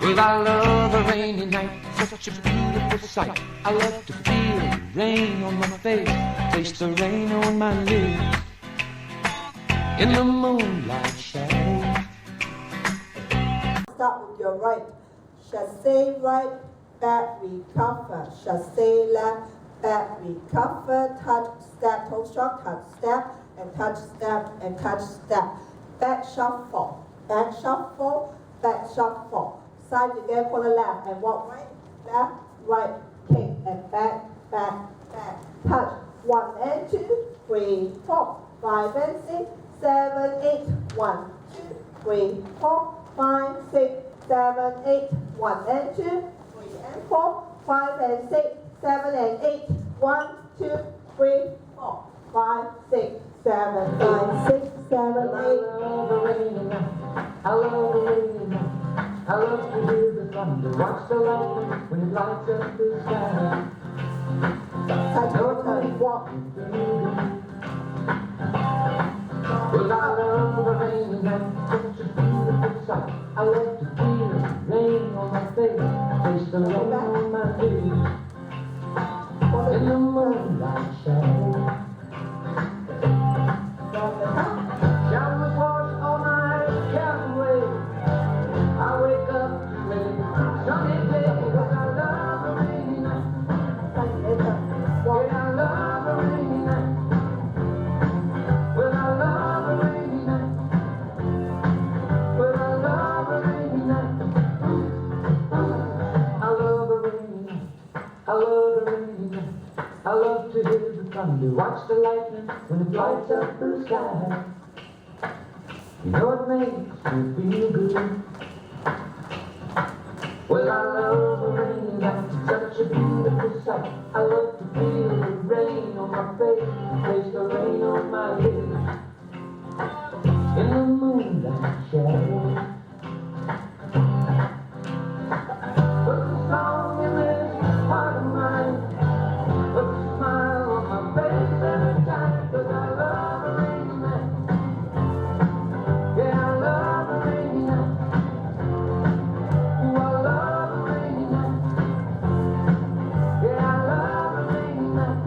Well, I love a rainy night, such a beautiful sight. I love to feel the rain on my face, taste the rain on my lips, in the moonlight shadows. Start with your right. Chassé right, back recover. Chassé left, back recover. Touch, step, toe stroke, touch, step, and touch, step, and touch, step. Back shuffle, back shuffle, back shuffle. Side again for the left, and walk right, kick, and back, back, back. Touch, 1 and 2, 3, 4, 5 and 6, 7, 8, 1, 2, 3, 4, 5, 6, 7, 8, 1 and 2, 3 and 4, 5 and 6, 7 and 8, 1, 2, 3, 4, 5, 6, 7, 5, 6, 7, 8. I love the rainy night. I love the rainy night. I love to hear the thunder, watch the lightning when it lights up the sky. Touch your toe, walk. Well, I love the rainy night, such a beautiful sight. I love to feel the rain on my face, taste the rain on my lips, in the moonlight shadows. Showers wash all my cares away. I wake up to a sunny day, 'cause I love the rainy night. Yeah, I love the rainy night. Well, I love the rainy night. Well, I love the rainy night. I love the rainy night. I love the rainy night. I love to hear the thunder, watch the lightning when it lights up the sky. You know it makes me feel good. Well, I love the rainy night, such a beautiful sight. I love to feel the rain on my face, taste the rain on my lips, in the moonlight shadows. Put the song in this heart of mine, put a smile on my face every time, 'cause I love the rainy night. Yeah, I love the rainy night. Ooh, I love the rainy night. Yeah, I love the rainy night.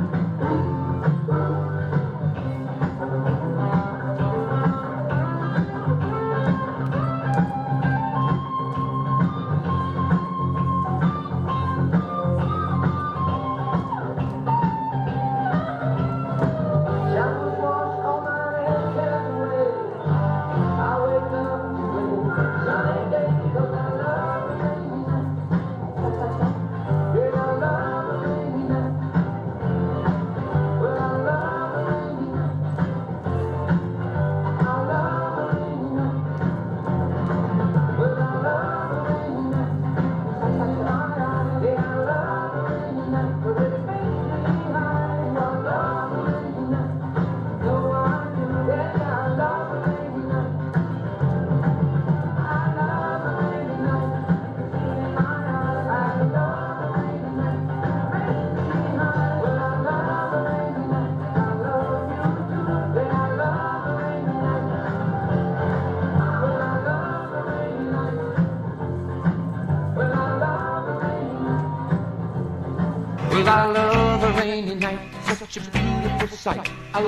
Showers wash all my cares away. I wake up to a sunny day, 'cause I love the rainy night. Yeah, I love the rainy night. Well, I love the rainy night. I love the rainy night. Well, I love the rainy night. Yeah, I love the rainy night. 'Cause it makes me high. I love the rainy night. No, I do. Yeah, I love the rainy night. I love the rainy night. I love the rainy night. Makes me high. Well, I love the rainy night. I love you too. Yeah, I love the rainy night. Well, I love the rainy night. Well, I love the rainy night. Well, I love a rainy night, such a beautiful sight.